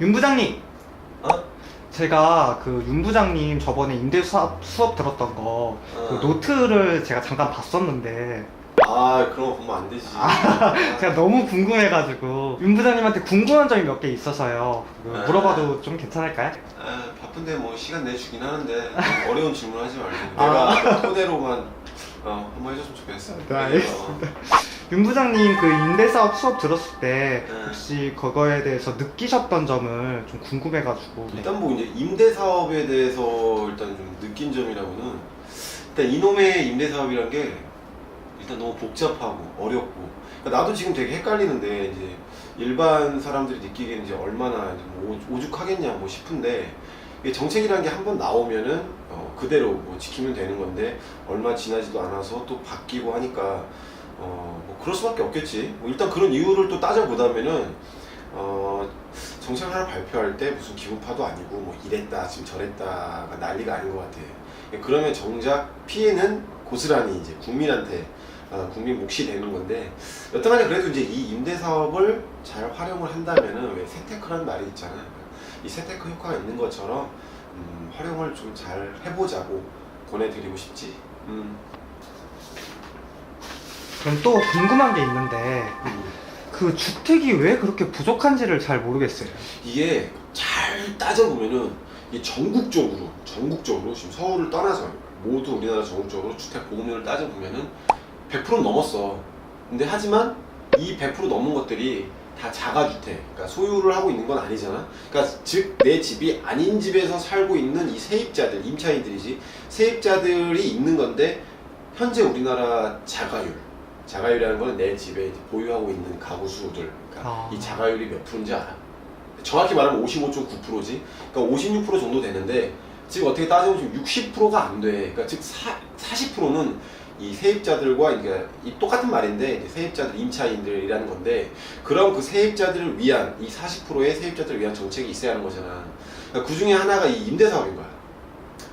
윤 부장님, 어? 제가 그 윤 부장님 저번에 임대 수업 들었던 거 그 노트를 제가 잠깐 봤었는데 아, 그런 거 보면 안 되지. 제가 너무 궁금해가지고 윤 부장님한테 궁금한 점이 몇 개 있어서요. 그 물어봐도 좀 괜찮을까요? 바쁜데 뭐 시간 내주긴 하는데 어려운 질문 하지 말고 내가 토대로만 한번 해줬으면 좋겠어. 네, 알겠습니다. 윤 부장님 그 임대사업 수업 들었을 때 혹시 그거에 대해서 느끼셨던 점을 좀 궁금해가지고. 일단 뭐 이제 임대 사업에 대해서 일단 좀 느낀 점이라고는 일단 이놈의 임대 사업이란 게 일단 너무 복잡하고 어렵고, 그러니까 나도 지금 되게 헷갈리는데 이제 일반 사람들이 느끼기에는 이제 얼마나 이제 뭐 오죽하겠냐 뭐 싶은데, 이게 정책이라는 게 한번 나오면은 그대로 뭐 지키면 되는 건데 얼마 지나지도 않아서 또 바뀌고 하니까 뭐 그럴 수밖에 없겠지. 뭐 일단 그런 이유를 또 따져보자면은 정책 하나 발표할 때 무슨 기분파도 아니고 뭐 이랬다 지금 저랬다가 난리가 아닌 것 같아. 그러면 정작 피해는 고스란히 이제 국민한테 국민 몫이 되는 건데, 여튼간에 그래도 이제 이 임대 사업을 잘 활용을 한다면은 왜 세테크라는 말이 있잖아요. 이 세테크 효과가 있는 것처럼 활용을 좀 잘 해보자고 권해드리고 싶지. 그럼 또 궁금한 게 있는데 그 주택이 왜 그렇게 부족한지를 잘 모르겠어요. 이게 잘 따져보면은 이 전국적으로 지금 서울을 떠나서 모두 우리나라 전국적으로 주택 보급률을 따져보면은 100% 넘었어. 근데 하지만 이 100% 넘은 것들이 다 자가주택, 그러니까 소유를 하고 있는 건 아니잖아. 그러니까 즉 내 집이 아닌 집에서 살고 있는 이 세입자들, 임차인들이지, 세입자들이 있는 건데, 현재 우리나라 자가율이라는 건 내 집에 보유하고 있는 가구 수들, 그러니까 이 자가율이 몇 프로인지 알아? 정확히 말하면 55.9%지. 그러니까 56% 정도 되는데 지금 어떻게 따져보면 지금 60%가 안 돼. 그러니까 즉 40%는 이 세입자들과 이 똑같은 말인데 이제 세입자들, 임차인들이라는 건데, 그럼 그 세입자들을 위한 이 40%의 세입자들을 위한 정책이 있어야 하는 거잖아. 그러니까 그 중에 하나가 이 임대 사업인 거야.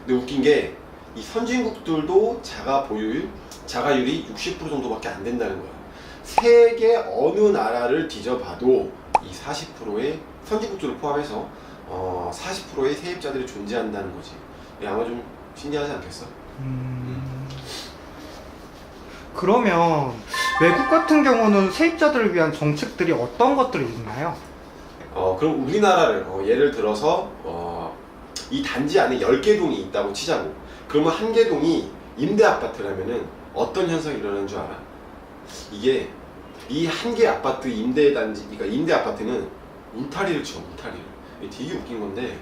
근데 웃긴 게 이 선진국들도 자가율이 60% 정도밖에 안 된다는 거야. 세계 어느 나라를 뒤져봐도 이 40%의 선진국들을 포함해서 40%의 세입자들이 존재한다는 거지. 아마 좀 신기하지 않겠어? 그러면 외국 같은 경우는 세입자들을 위한 정책들이 어떤 것들이 있나요? 그럼 우리나라를 예를 들어서 이 단지 안에 10개 동이 있다고 치자고. 그러면 한 개 동이 임대 아파트라면은 어떤 현상이 일어나는 줄 알아? 이게 이 한 개 아파트 임대 단지, 그러니까 임대 아파트는 울타리를 쳐, 울타리를. 이게 되게 웃긴 건데,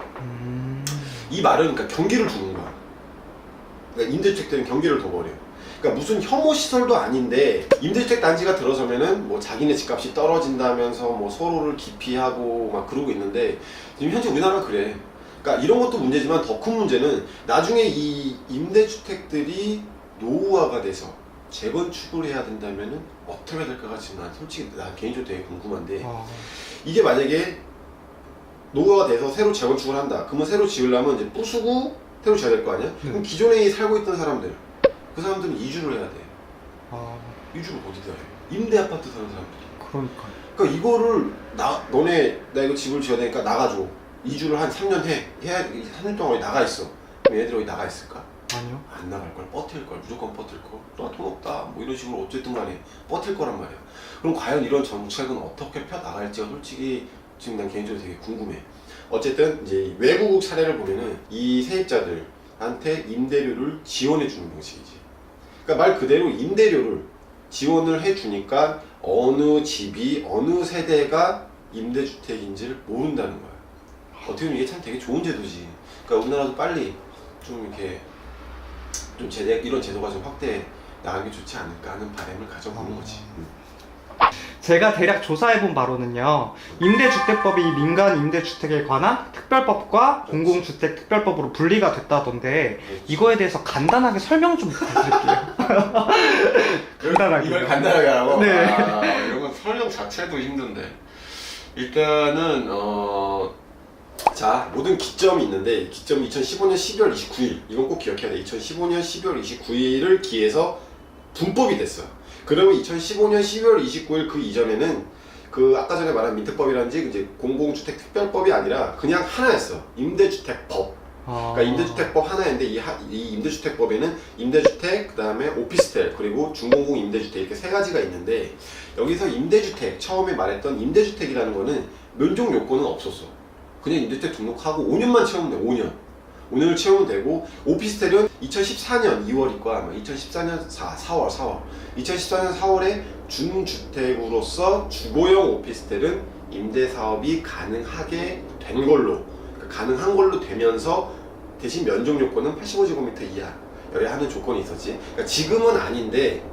이 말은 그러니까 경기를 두는 거야. 그러니까 임대주택들은 경기를 둬버려. 그러니까 무슨 혐오 시설도 아닌데 임대주택 단지가 들어서면은 뭐 자기네 집값이 떨어진다면서 뭐 서로를 기피하고 막 그러고 있는데, 지금 현재 우리나라가 그래. 그러니까 이런 것도 문제지만 더 큰 문제는 나중에 이 임대주택들이 노후화가 돼서 재건축을 해야 된다면은 어떻게 될까가 지금 난 개인적으로 되게 궁금한데, 이게 만약에 노후화가 돼서 새로 재건축을 한다. 그러면 새로 지으려면 이제 부수고 새로 지어야 될 거 아니야? 그럼 기존에 살고 있던 사람들, 그 사람들은 이주를 해야 돼. 이주를 어디다 해? 임대 아파트 사는 사람들이. 그러니까 이거를 나 이거 집을 지어야 되니까 나가줘. 이주를 한 3년 해야 3년 동안 어디 나가 있어. 그럼 얘들이 어디 나가 있을까? 아니요. 안 나갈 걸, 버틸 걸, 무조건 버틸 걸. 너 돈 없다. 뭐 이런 식으로 어쨌든 간에 버틸 거란 말이야. 그럼 과연 이런 정책은 어떻게 펴 나갈지가 솔직히 지금 난 개인적으로 되게 궁금해. 어쨌든 이제 외국 사례를 보면은 이 세입자들한테 임대료를 지원해 주는 방식이지. 그러니까 말 그대로 임대료를 지원을 해 주니까 어느 집이 어느 세대가 임대주택인지를 모른다는 거야. 어떻게 보면 이게 참 되게 좋은 제도지. 그러니까 우리나라도 빨리 좀 이렇게 좀 이런 제도가 좀 확대해 나가는 게 좋지 않을까 하는 바람을 가져보는 거지. 제가 대략 조사해본 바로는요, 임대주택법이 민간 임대주택에 관한 특별법과 공공주택 특별법으로 분리가 됐다던데, 이거에 대해서 간단하게 설명 좀 부탁드릴게요. 간단하게. 이걸 간단하게 하라고? 네. 이런 건 설명 자체도 힘든데. 일단은 자, 모든 기점이 있는데, 기점이 2015년 12월 29일, 이건 꼭 기억해야 돼. 2015년 12월 29일을 기해서 분법이 됐어. 그러면 2015년 12월 29일 그 이전에는 그 아까 전에 말한 민특법이라든지 이제 공공주택 특별법이 아니라 그냥 하나였어. 임대주택법. 그러니까 임대주택법 하나인데 이 임대주택법에는 임대주택, 그 다음에 오피스텔, 그리고 중공공 임대주택 이렇게 세 가지가 있는데 여기서 임대주택, 처음에 말했던 임대주택이라는 거는 면적 요건은 없었어. 그냥 임대주택 등록하고 5년만 채우면 돼. 5년을 채우면 되고, 오피스텔은 2014년 2월이과 아마 2014년 4월 2014년 4월에 준주택으로서 주거용 오피스텔은 임대사업이 가능하게 된 걸로, 가능한 걸로 되면서 대신 면적 요건은 85제곱미터 이하여야 하는 조건이 있었지. 그러니까 지금은 아닌데,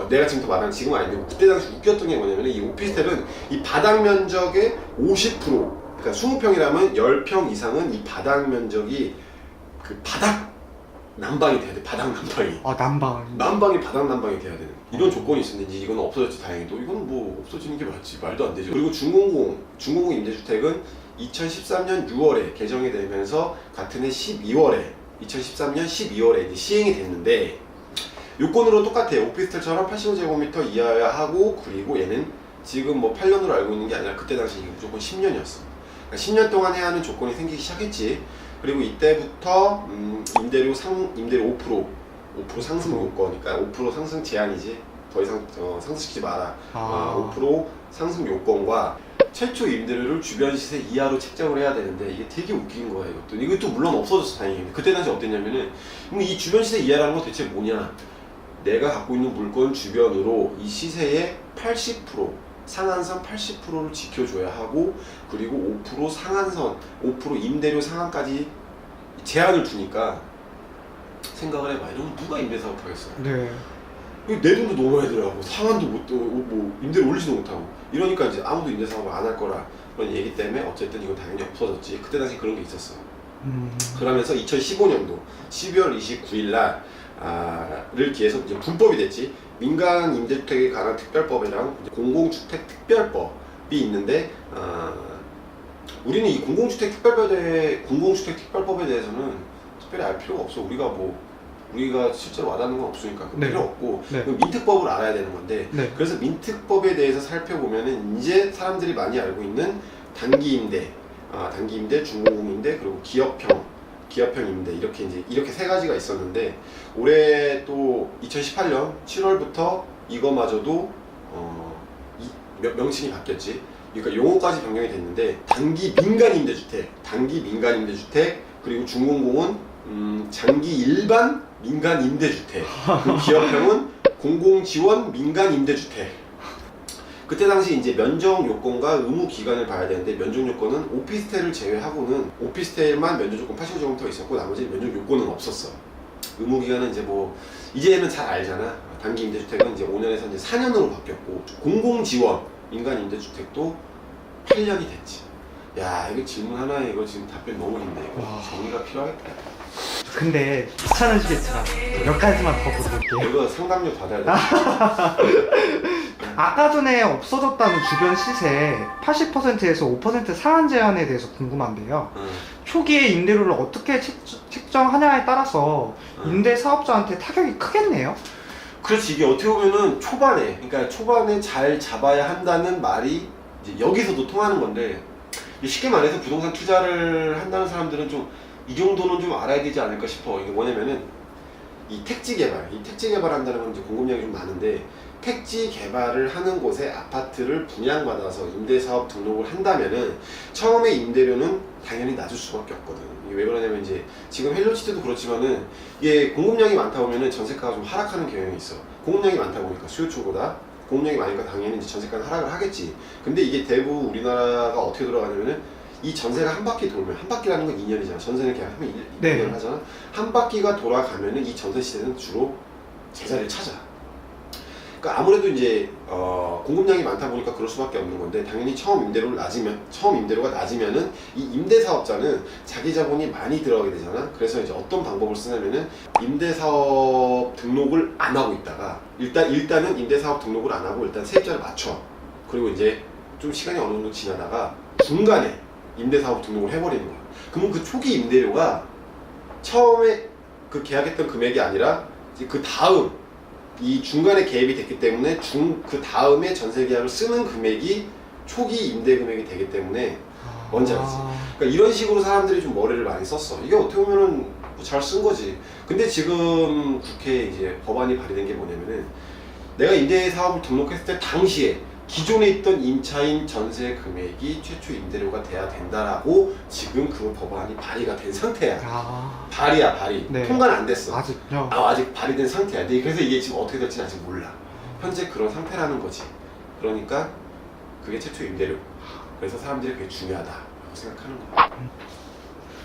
내가 지금 더 말하는 지금은 아닌데 그때 당시 웃겼던 게 뭐냐면 이 오피스텔은 이 바닥 면적의 50%, 그러니까 20평이라면 10평 이상은 이 바닥 면적이 그 바닥 난방이 돼야 돼. 바닥 난방이. 난방이 바닥 난방이 돼야 되는 이런 조건이 있었는데 이건 없어졌지. 다행히도. 이건 뭐 없어지는 게 맞지. 말도 안 되죠. 그리고 중공공 임대주택은 2013년 6월에 개정이 되면서 같은 해 2013년 12월에 이제 시행이 됐는데 요건으로 똑같아요. 오피스텔처럼 85제곱미터 이하여야 하고, 그리고 얘는 지금 뭐 8년으로 알고 있는 게 아니라 그때 당시 이게 무조건 10년이었어. 그러니까 10년 동안 해야 하는 조건이 생기기 시작했지. 그리고 이때부터 임대료 5% 상승 요건, 그러니까 5% 상승 제한이지. 더 이상 상승시키지 마라. 5% 상승 요건과 최초 임대료를 주변 시세 이하로 책정을 해야 되는데 이게 되게 웃긴 거야. 이것도 물론 없어졌어. 다행히. 그때 당시 어땠냐면은 이 주변 시세 이하라는 건 대체 뭐냐? 내가 갖고 있는 물건 주변으로 이 시세의 80%, 상한선 80%를 지켜줘야 하고, 그리고 5% 상한선, 5% 임대료 상한까지 제한을 두니까 생각을 해봐. 이러면 누가 임대사업 하겠어? 네. 내 돈도 너무 많이 들어가고 상한도 뭐 임대료 올리지도 못하고 이러니까 이제 아무도 임대사업을 안 할 거라 그런 얘기 때문에 어쨌든 이건 당연히 없어졌지. 그때 당시 그런 게 있었어. 그러면서 2015년도 12월 29일 날을 기해서 이제 불법이 됐지. 민간 임대주택에 관한 특별법이랑 공공주택 특별법이 있는데, 우리는 이 공공주택 특별법에 대해서는 특별히 알 필요가 없어. 우리가 실제로 와닿는 건 없으니까 그 필요 없고, 민특법을 알아야 되는 건데, 그래서 민특법에 대해서 살펴보면은 이제 사람들이 많이 알고 있는 단기 임대, 중공공 임대, 그리고 기업형 임대, 이렇게 세 가지가 있었는데, 올해 또 2018년 7월부터 이거마저도 명칭이 바뀌었지. 그러니까 용어까지 변경이 됐는데, 단기 민간 임대주택, 그리고 중공공은 장기 일반 민간 임대주택, 그리고 기업형은 공공지원 민간 임대주택. 그때 당시 이제 면적 요건과 의무 기간을 봐야 되는데, 면적 요건은 오피스텔을 제외하고는 오피스텔만 면적 요건 85제곱미터 있었고 나머지 면적 요건은 없었어. 의무 기간은 이제는 잘 알잖아. 단기 임대주택은 이제 5년에서 이제 4년으로 바뀌었고, 공공지원 민간 임대주택도 8년이 됐지. 야, 이거 질문 하나에 이거 지금 답변 너무 긴데 이거 정리가 필요하겠다. 근데 귀찮으시겠지만 몇 가지만 더 물어볼게요. 이거 상담료 받아야 돼. 아까 전에 없어졌다는 주변 시세 80%에서 5% 상한 제한에 대해서 궁금한데요. 초기에 임대료를 어떻게 책정하냐에 따라서 임대 사업자한테 타격이 크겠네요. 그렇지. 이게 어떻게 보면은 초반에 잘 잡아야 한다는 말이 이제 여기서도 통하는 건데, 쉽게 말해서 부동산 투자를 한다는 사람들은 이 정도는 좀 알아야 되지 않을까 싶어. 이게 뭐냐면은 이 택지 개발 한다는 건 이제 공급량이 좀 많은데, 택지 개발을 하는 곳에 아파트를 분양받아서 임대사업 등록을 한다면은 처음에 임대료는 당연히 낮을 수밖에 없거든. 이게 왜 그러냐면 이제 지금 헬로시티도 그렇지만은 이게 공급량이 많다 보면은 전세가가 좀 하락하는 경향이 있어. 공급량이 많다 보니까 수요초보다 공급량이 많으니까 당연히 이제 전세가는 하락을 하겠지. 근데 이게 대부분 우리나라가 어떻게 돌아가냐면은 이 전세가 한 바퀴 돌면, 한 바퀴라는 건 2년이잖아. 전세는 계약하면 2년을 하잖아. 한 바퀴가 돌아가면은 이 전세 시세는 주로 제자리를 찾아. 그러니까 아무래도 이제 공급량이 많다 보니까 그럴 수밖에 없는 건데, 당연히 처음 임대료가 낮으면은 이 임대사업자는 자기 자본이 많이 들어가게 되잖아. 그래서 이제 어떤 방법을 쓰냐면은 임대사업 등록을 안 하고 있다가 일단은 임대사업 등록을 안 하고 일단 세입자를 맞춰. 그리고 이제 좀 시간이 어느 정도 지나다가 중간에 임대사업 등록을 해버리는 거야. 그러면 그 초기 임대료가 처음에 그 계약했던 금액이 아니라 이제 그 다음 이 중간에 개입이 됐기 때문에 그 다음에 전세 계약을 쓰는 금액이 초기 임대 금액이 되기 때문에 뭔지 알지? 그러니까 이런 식으로 사람들이 좀 머리를 많이 썼어. 이게 어떻게 보면은 잘 쓴 거지. 근데 지금 국회에 이제 법안이 발의된 게 뭐냐면은 내가 임대 사업을 등록했을 때 당시에 기존에 있던 임차인 전세 금액이 최초 임대료가 돼야 된다라고 지금 그 법안이 발의가 된 상태야. 발의야, 발의. 네. 통과는 안 됐어. 아직요? 아직 발의된 상태야. 근데 그래서 이게 지금 어떻게 될지는 아직 몰라. 현재 그런 상태라는 거지. 그러니까 그게 최초 임대료. 그래서 사람들이 그게 중요하다고 생각하는 거야.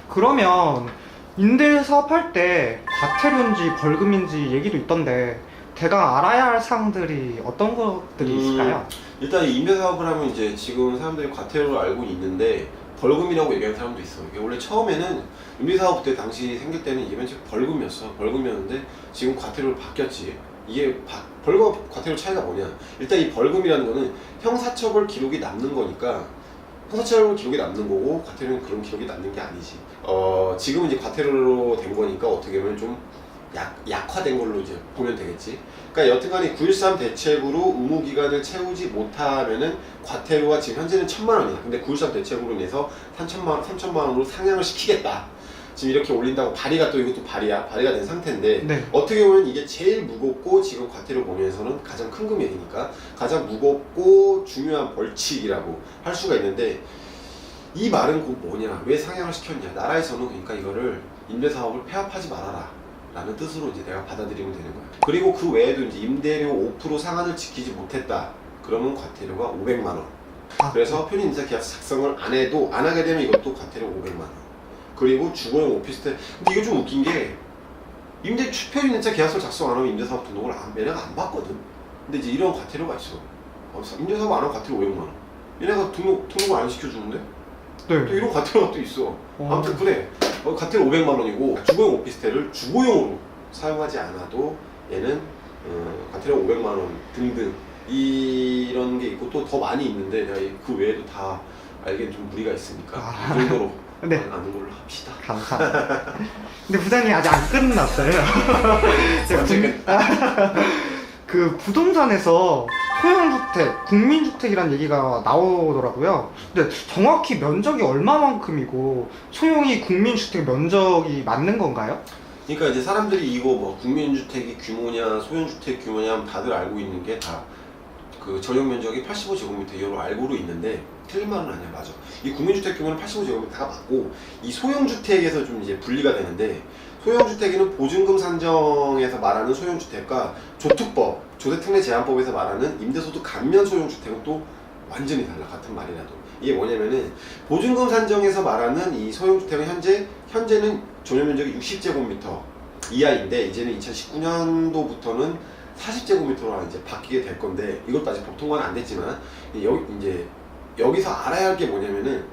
그러면 임대 사업할 때 과태료인지 벌금인지 얘기도 있던데 대강 알아야 할 사항들이 어떤 것들이 있을까요? 일단 이 임대 사업을 하면 이제 지금 사람들이 과태료를 알고 있는데 벌금이라고 얘기하는 사람도 있어. 이게 원래 처음에는 임대 사업 때 당시 생길 때는 이게 맨 처음 벌금이었어. 벌금이었는데 지금 과태료로 바뀌었지. 이게 벌금 과태료 차이가 뭐냐? 일단 이 벌금이라는 거는 형사처벌 기록이 남는 거니까 형사처벌 기록이 남는 거고 과태료는 그런 기록이 남는 게 아니지. 지금은 이제 과태료로 된 거니까 어떻게 보면 좀 약화된 걸로 이제 보면 되겠지. 그러니까 여튼간에 9.13 대책으로 의무기간을 채우지 못하면은 과태료가 지금 현재는 1,000만 원이야. 근데 9.13 대책으로 인해서 3천만 원으로 상향을 시키겠다. 지금 이렇게 올린다고 발의가 또 이것도 발의가 된 상태인데 네. 어떻게 보면 이게 제일 무겁고 지금 과태료 범위에서는 가장 큰 금액이니까 가장 무겁고 중요한 벌칙이라고 할 수가 있는데 이 말은 곧 뭐냐? 왜 상향을 시켰냐? 나라에서는 그러니까 이거를 임대사업을 폐업하지 말아라 라는 뜻으로 이제 내가 받아들이면 되는 거야. 그리고 그 외에도 이제 임대료 5% 상한을 지키지 못했다. 그러면 과태료가 500만 원. 그래서 편의 임대 계약서 작성을 안 하게 되면 이것도 과태료 500만 원. 그리고 주거용 오피스텔. 근데 이거 좀 웃긴 게 편의 임대 계약서 작성 안 하면 임대사업 등록을 얘네가 안 받거든. 근데 이제 이런 과태료가 있어. 임대사업 안 하면 과태료 500만 원. 얘네가 등록을 안 시켜주는데? 네. 또 이런 과태료가 또 있어. 아무튼 그래. 과태료 500만 원이고 주거용 오피스텔을 주거용으로 사용하지 않아도 얘는 과태료 500만 원 등등 이런 게 있고 또 더 많이 있는데 내가 그 외에도 다 알기엔 좀 무리가 있으니까 이 정도로 네. 아는 걸로 합시다. 감사합니다. 근데 부장님 아직 안 끝났어요. 그 부동산에서 소형주택, 국민주택이란 얘기가 나오더라고요. 근데 정확히 면적이 얼마만큼이고 소형이 국민주택 면적이 맞는 건가요? 그러니까 이제 사람들이 이거 뭐 국민주택이 규모냐 소형주택 규모냐 다들 알고 있는 게 다 그 전용 면적이 85제곱미터 이하로 알고로 있는데 틀린 말은 아니야. 맞아. 이 국민주택 규모는 85제곱미터가 맞고 이 소형주택에서 좀 이제 분리가 되는데 소형주택에는 보증금 산정에서 말하는 소형주택과 조특법, 조세특례 제한법에서 말하는 임대소득 감면 소형주택은 또 완전히 달라. 같은 말이라도. 이게 뭐냐면은 보증금 산정에서 말하는 이 소형주택은 현재는 전용면적이 60제곱미터 이하인데 이제는 2019년도부터는 40제곱미터로 이제 바뀌게 될 건데 이것도 아직 법통과는 안 됐지만 여기서 알아야 할 게 뭐냐면은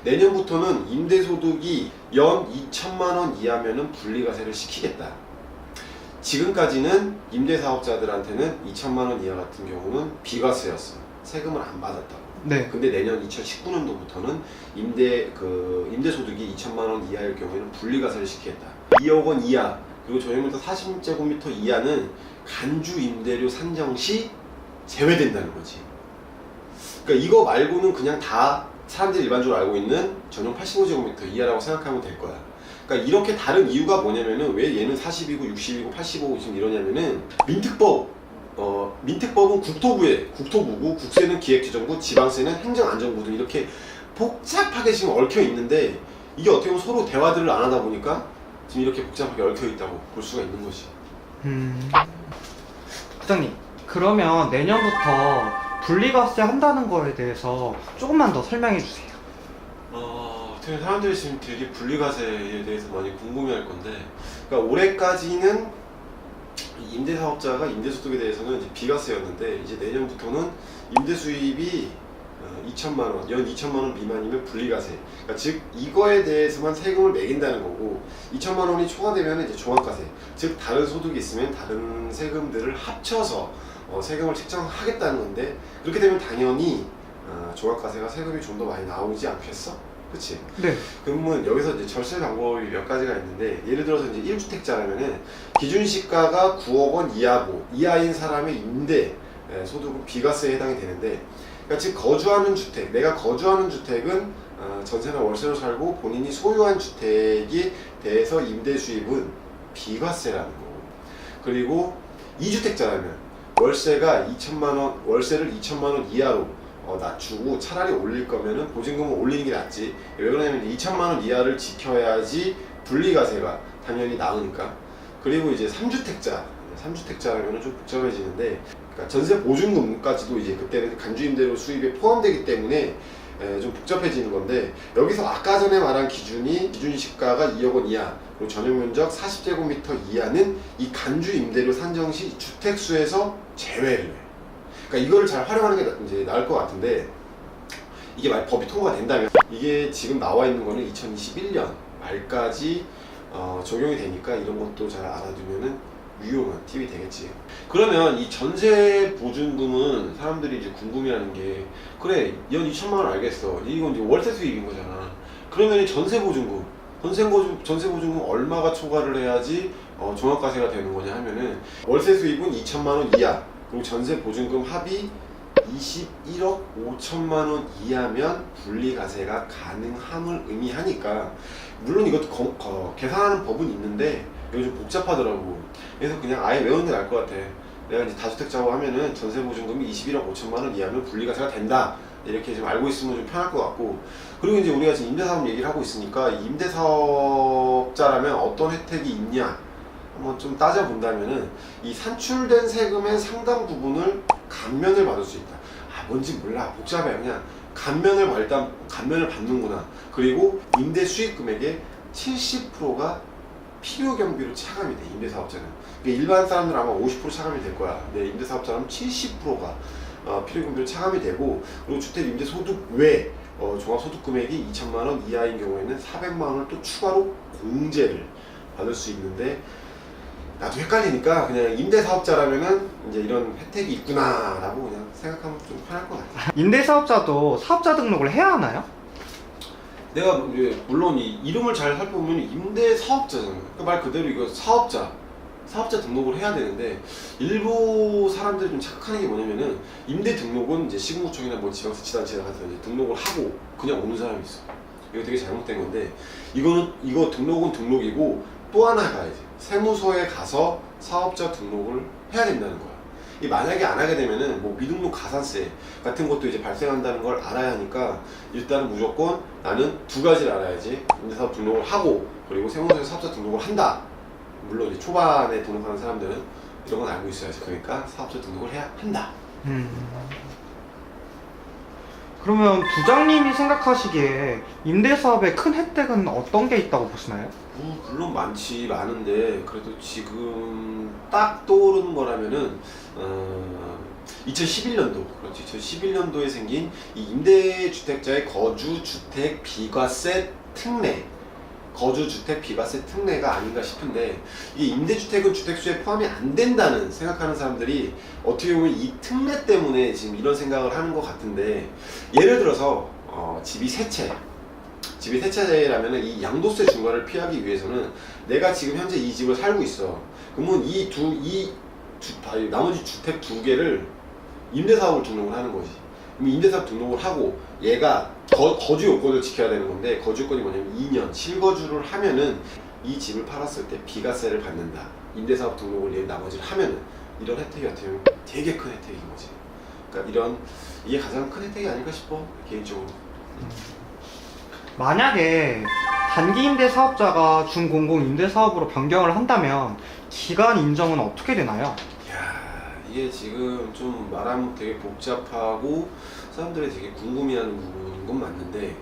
내년부터는 임대소득이 연 2천만 원 이하면은 분리과세를 시키겠다. 지금까지는 임대사업자들한테는 2천만 원 이하 같은 경우는 비과세였어. 세금을 안 받았다고. 네. 근데 내년 2019년도부터는 임대소득이 2천만 원 이하일 경우에는 분리과세를 시키겠다. 2억 원 이하 그리고 전용면적 40제곱미터 이하는 간주 임대료 산정 시 제외된다는 거지. 그러니까 이거 말고는 그냥 다 사람들이 일반적으로 알고 있는 전용 85제곱미터 이하라고 생각하면 될 거야. 그러니까 이렇게 다른 이유가 뭐냐면은 왜 얘는 40이고 60이고 85고 지금 이러냐면은 민특법은 국토부고 국세는 기획재정부, 지방세는 행정안전부 등 이렇게 복잡하게 지금 얽혀 있는데 이게 어떻게 보면 서로 대화들을 안 하다 보니까 지금 이렇게 복잡하게 얽혀 있다고 볼 수가 있는 거지. 부장님, 그러면 내년부터 분리과세 한다는 거에 대해서 조금만 더 설명해 주세요. 어떻게 사람들이 지금 되게 분리과세에 대해서 많이 궁금해할 건데, 그러니까 올해까지는 임대사업자가 임대소득에 대해서는 이제 비과세였는데 이제 내년부터는 임대수입이 2천만 원, 연 2천만 원 미만이면 분리과세. 그러니까 즉 이거에 대해서만 세금을 매긴다는 거고 2천만 원이 초과되면 이제 종합과세. 즉 다른 소득이 있으면 다른 세금들을 합쳐서 세금을 책정하겠다는 건데 그렇게 되면 당연히 종합과세가 세금이 좀 더 많이 나오지 않겠어? 그치? 네. 그러면 여기서 이제 절세 방법이 몇 가지가 있는데 예를 들어서 이제 1주택자라면은 기준 시가가 9억 원 이하인 사람의 임대 소득은 비과세에 해당이 되는데 그러니까 즉 거주하는 주택, 내가 거주하는 주택은 전세나 월세로 살고 본인이 소유한 주택에 대해서 임대 수입은 비과세라는 거고, 그리고 2주택자라면 월세가 2천만 원, 월세를 2천만 원 이하로 낮추고 차라리 올릴 거면은 보증금을 올리는 게 낫지. 왜 그러냐면 2천만 원 이하를 지켜야지 분리과세가 당연히 나으니까. 그리고 이제 3주택자라면 좀 복잡해지는데, 그러니까 전세 보증금까지도 이제 그때는 간주임대료 수입에 포함되기 때문에 좀 복잡해지는 건데, 여기서 아까 전에 말한 기준이 기준 시가가 2억 원 이하, 그리고 전용 면적 40제곱미터 이하는 이 간주임대료 산정 시 주택수에서 제외를 해요. 그러니까 이거를 잘 활용하는 게 이제 나을 것 같은데, 이게 만약 법이 통과가 된다면, 이게 지금 나와 있는 거는 2021년 말까지 적용이 되니까 이런 것도 잘 알아두면은 유용한 팁이 되겠지. 그러면 이 전세 보증금은 사람들이 이제 궁금해하는 게, 그래 연 2천만 원 알겠어, 이건 이제 월세 수입인 거잖아. 그러면 이 전세 보증금 얼마가 초과를 해야지 종합과세가 되는 거냐 하면은, 월세 수입은 2천만 원 이하, 그리고 전세 보증금 합이 21억 5천만 원 이하면 분리과세가 가능함을 의미하니까, 물론 이것도 계산하는 법은 있는데 이거 좀 복잡하더라고. 그래서 그냥 아예 외우는 게 나을 것 같아. 내가 이제 다주택자고 하면은 전세 보증금이 21억 5천만 원 이하면 분리과세가 된다, 이렇게 좀 알고 있으면 좀 편할 것 같고. 그리고 이제 우리가 지금 임대사업 얘기를 하고 있으니까, 임대사업자라면 어떤 혜택이 있냐 한번 좀 따져본다면은, 이 산출된 세금의 상당 부분을 감면을 받을 수 있다. 뭔지 몰라, 복잡해. 그냥 일단 감면을 받는구나. 그리고 임대 수익 금액의 70%가 필요 경비로 차감이 돼, 임대사업자는. 그러니까 일반 사람들은 아마 50% 차감이 될 거야. 근데 임대사업자는 70%가 필요 경비로 차감이 되고, 그리고 주택 임대 소득 외 종합소득 금액이 2천만 원 이하인 경우에는 400만 원을 또 추가로 공제를 받을 수 있는데, 나도 헷갈리니까 그냥 임대사업자라면은 이제 이런 혜택이 있구나라고 그냥 생각하면 좀 편할 것 같아. 임대사업자도 사업자 등록을 해야 하나요? 내가 이제 물론 이 이름을 잘 살펴보면 임대사업자잖아. 그러니까 말 그대로 이거 사업자 등록을 해야 되는데, 일부 사람들이 좀 착각하는 게 뭐냐면은, 임대 등록은 이제 시군구청이나 뭐 지방자치단체에 가서 이제 등록을 하고 그냥 오는 사람이 있어. 이거 되게 잘못된 건데, 이거 등록은 등록이고, 또 하나 가야지. 세무서에 가서 사업자 등록을 해야 된다는 거야. 이 만약에 안 하게 되면은 뭐 미등록 가산세 같은 것도 이제 발생한다는 걸 알아야 하니까, 일단은 무조건 나는 두 가지를 알아야지. 임대사업 등록을 하고, 그리고 세무서에 사업자 등록을 한다. 물론 이제 초반에 등록하는 사람들은 이런 건 알고 있어야지. 그러니까 사업자 등록을 해야 한다. 그러면 부장님이 생각하시기에 임대사업의 큰 혜택은 어떤 게 있다고 보시나요? 물론 많은데, 그래도 지금 딱 떠오르는 거라면은 2011년도, 그렇지, 2011년도에 생긴 이 임대주택자의 거주주택 비과세 특례, 거주주택 비과세 특례가 아닌가 싶은데, 이게 임대주택은 주택수에 포함이 안 된다는 생각하는 사람들이 어떻게 보면 이 특례 때문에 지금 이런 생각을 하는 것 같은데, 예를 들어서 집이 세 채라면 이 양도세 중과를 피하기 위해서는, 내가 지금 현재 이 집을 살고 있어. 그러면 나머지 주택 두 개를 임대사업을 등록을 하는 거지. 그럼 임대사업 등록을 하고, 얘가 거주 요건을 지켜야 되는 건데, 거주 요건이 뭐냐면 2년 실거주를 하면은 이 집을 팔았을 때 비과세를 받는다. 임대사업 등록을 얘 나머지를 하면은, 이런 혜택이 어떻게 보면 되게 큰 혜택인 거지. 그러니까 이게 가장 큰 혜택이 아닐까 싶어, 개인적으로. 만약에 단기 임대 사업자가 준공공 임대 사업으로 변경을 한다면 기간 인정은 어떻게 되나요? 이게 지금 좀 말하면 되게 복잡하고 사람들이 되게 궁금해하는 부분인 건 맞는데,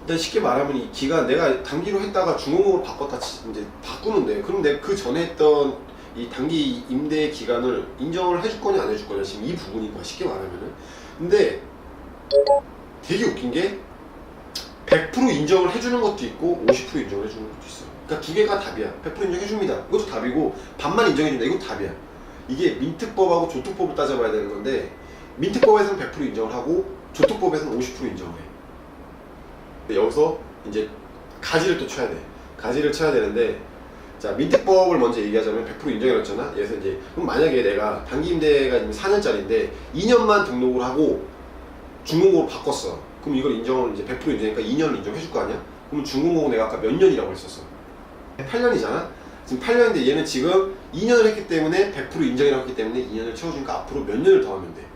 일단 쉽게 말하면 이 기간, 내가 단기로 했다가 중공공으로 바꿨다 이제 바꾸는데, 그럼 내가 그 전에 했던 이 단기 임대 기간을 인정을 해줄 거냐 안 해줄 거냐, 지금 이 부분인 거야, 쉽게 말하면은. 근데 되게 웃긴 게 100% 인정을 해주는 것도 있고 50% 인정을 해주는 것도 있어. 그러니까 두 개가 답이야. 100% 인정해줍니다, 이것도 답이고, 반만 인정해준다, 이것도 답이야. 이게 민특법하고 조특법을 따져봐야 되는 건데, 민특법에서는 100% 인정을 하고 조특법에서는 50% 인정을 해. 근데 여기서 이제 가지를 또 쳐야 돼. 가지를 쳐야 되는데, 자, 민특법을 먼저 얘기하자면 100% 인정해놨잖아. 그래서 이제 그럼 만약에 내가 단기 임대가 4년짜리인데 2년만 등록을 하고 중공고로 바꿨어. 그럼 이걸 인정을 이제 100% 인정이니까 2년을 인정해줄 거 아니야? 그럼 중공고 내가 아까 몇 년이라고 했었어? 8년이잖아? 지금 8년인데 얘는 지금 2년을 했기 때문에 100% 인정이라고 했기 때문에 2년을 채워주니까 앞으로 몇 년을 더 하면 돼?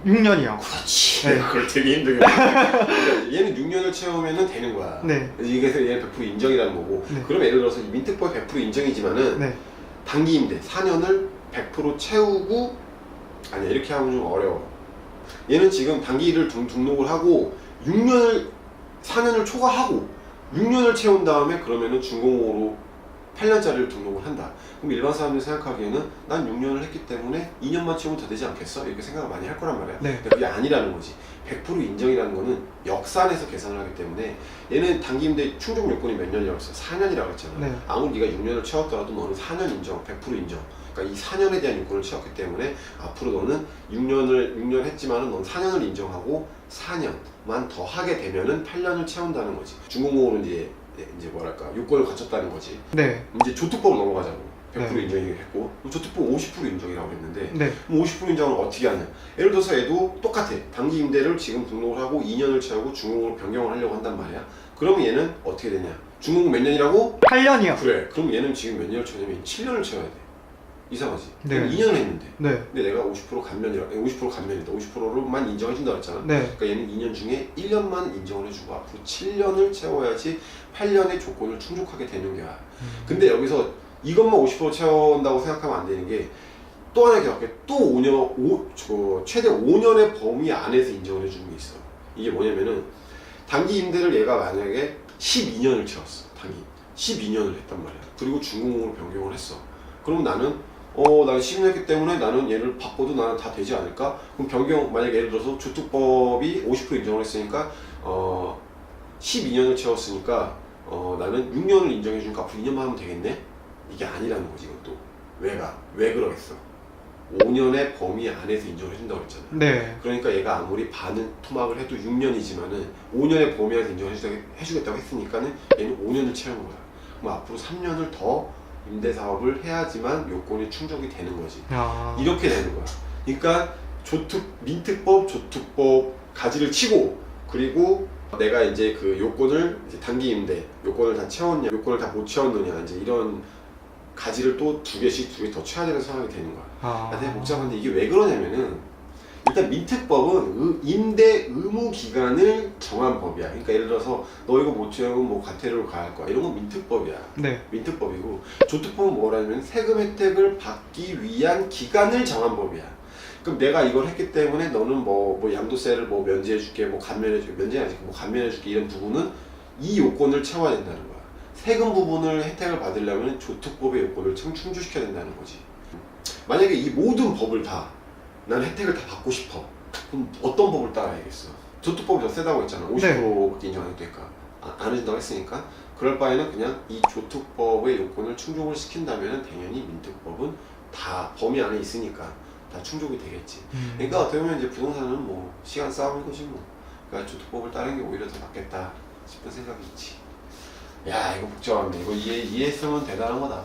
6년이요. 그렇지. 네. 그걸 되게 힘들게. 그러니까 얘는 6년을 채우면은 되는 거야. 네. 이게 얘는 100% 인정이라는 거고. 네. 그럼 예를 들어서 이 민특법이 100% 인정이지만은 네. 단기 임대 4년을 100% 채우고 아니야 이렇게 하면 좀 어려워. 얘는 지금 단기를 등록을 하고 4년을 초과하고 6년을 채운 다음에 그러면은 중공고로 8년짜리를 등록을 한다. 그럼 일반 사람들이 생각하기에는 난 6년을 했기 때문에 2년만 채우면 더 되지 않겠어? 이렇게 생각을 많이 할 거란 말이야. 네. 근데 그게 아니라는 거지. 100% 인정이라는 거는 역산해서 계산을 하기 때문에 얘는 단기 임대 충족 요건이 몇 년이라고 했어? 4년이라고 했잖아. 네. 아무리 네가 6년을 채웠더라도 너는 4년 인정, 100% 인정. 그러니까 이 4년에 대한 요건을 채웠기 때문에 앞으로 너는 6년 했지만은 넌 4년을 인정하고 4년만 더 하게 되면은 8년을 채운다는 거지. 중공고는 이제 뭐랄까 요건을 갖췄다는 거지. 네. 이제 조특법을 넘어가자고. 100% 네. 인정했고 그럼 조특법 50% 인정이라고 했는데 네. 그럼 50% 인정을 어떻게 하냐? 예를 들어서 얘도 똑같아. 단기 임대를 지금 등록을 하고 2년을 채우고 중공고로 변경을 하려고 한단 말이야. 그러면 얘는 어떻게 되냐? 중공고 몇 년이라고? 8년이요. 그래. 그럼 얘는 지금 몇 년을 채우냐면 7년을 채워야 돼. 이상하지? 네. 2년을 했는데. 네. 근데 내가 50% 감면이라 50% 감면이다. 50%로만 인정해준다 그랬잖아. 네. 그러니까 얘는 2년 중에 1년만 인정을 해주고 앞으로 7년을 채워야지 8년의 조건을 충족하게 되는 거야. 근데 여기서 이것만 50% 채운다고 생각하면 안 되는 게 또 하나 기억해. 또 5년, 최대 5년의 범위 안에서 인정을 해주는 게 있어. 이게 뭐냐면은 단기 임대를 얘가 만약에 12년을 채웠어. 단기 12년을 했단 말이야. 그리고 중공고로 변경을 했어. 그럼 나는 나는 10년 했기 때문에 나는 얘를 바꿔도 나는 다 되지 않을까? 그럼 변경 만약에 예를 들어서 조특법이 50% 인정을 했으니까 12년을 채웠으니까 나는 6년을 인정해 주니까 앞으로 2년만 하면 되겠네? 이게 아니라는 거지. 이것도 왜 그러겠어? 5년의 범위 안에서 인정해 준다고 했잖아. 네. 그러니까 얘가 아무리 반은 토막을 해도 6년이지만은 5년의 범위 안에서 인정해주겠다고 했으니까는 얘는 5년을 채운 거야. 그럼 앞으로 3년을 더 임대사업을 해야지만 요건이 충족이 되는 거지. 아. 이렇게 되는 거야. 그러니까 민특법, 조특법 가지를 치고 그리고 내가 이제 그 요건을 이제 단기 임대 요건을 다 채웠냐, 요건을 다 못 채웠느냐 이제 이런 가지를 또 두 개 더 채워야 되는 상황이 되는 거야. 아. 되게 복잡한데 이게 왜 그러냐면은 일단 민특법은 임대 의무 기간을 정한 법이야. 그러니까 예를 들어서 너 이거 못 채우면 뭐 과태료를 가할 거야. 이런 건 민특법이야. 네. 민특법이고 조특법은 뭐라면 세금 혜택을 받기 위한 기간을 정한 법이야. 그럼 내가 이걸 했기 때문에 너는 뭐 양도세를 뭐 면제해줄게, 뭐 감면해줄게, 면제하지, 뭐 감면해줄게 이런 부분은 이 요건을 채워야 된다는 거야. 세금 부분을 혜택을 받으려면 조특법의 요건을 충족시켜야 된다는 거지. 만약에 이 모든 법을 다 난 혜택을 다 받고 싶어. 그럼 어떤 법을 따라야겠어? 조특법이 더 세다고 했잖아. 50%밖에 인정 안 해도 되니까. 안 해준다고 했으니까. 그럴 바에는 그냥 이 조특법의 요건을 충족을 시킨다면 당연히 민특법은 다 범위 안에 있으니까 다 충족이 되겠지. 그러니까 어떻게 보면 이제 부동산은 뭐 시간 싸움인 거지 뭐. 그러니까 조특법을 따르는 게 오히려 더 낫겠다 싶은 생각이 있지. 야 이거 복잡한데 이거 이해했으면 대단한 거다.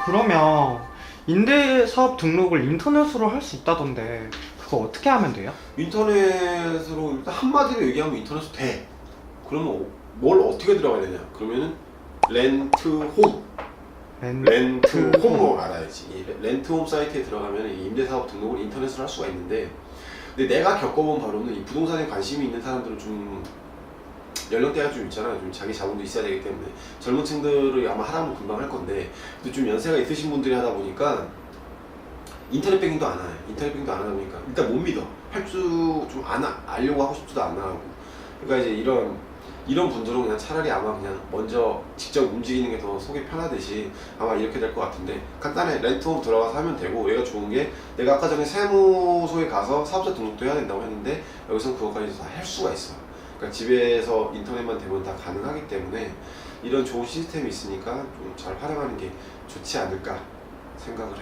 그러면 임대사업 등록을 인터넷으로 할 수 있다던데 그거 어떻게 하면 돼요? 인터넷으로 일단 한마디로 얘기하면 인터넷으로 돼. 그러면 뭘 어떻게 들어가야 되냐? 그러면은 렌트홈 렌트홈을 알아야지. 이 렌트홈 사이트에 들어가면 이 임대사업 등록을 인터넷으로 할 수가 있는데, 근데 내가 겪어본 바로는 이 부동산에 관심이 있는 사람들은 좀 연령대가 좀 있잖아요. 좀 자기 자본도 있어야 되기 때문에 젊은 층들이 아마 하라면 금방 할 건데, 근데 좀 연세가 있으신 분들이 하다 보니까 인터넷 뱅킹도 안 해. 인터넷 뱅킹도 안 하다 보니까 일단 못 믿어. 할 줄 좀 알려고 하고 싶지도 안 하고. 그러니까 이제 이런 분들은 그냥 차라리 아마 그냥 먼저 직접 움직이는 게 더 속이 편하듯이 아마 이렇게 될 것 같은데, 간단해. 렌트홈 들어가서 하면 되고, 얘가 좋은 게 내가 아까 전에 세무소에 가서 사업자 등록도 해야 된다고 했는데 여기서는 그것까지 다 할 수가 있어. 그러니까 집에서 인터넷만 되면 다 가능하기 때문에 이런 좋은 시스템이 있으니까 좀 잘 활용하는 게 좋지 않을까 생각을 해.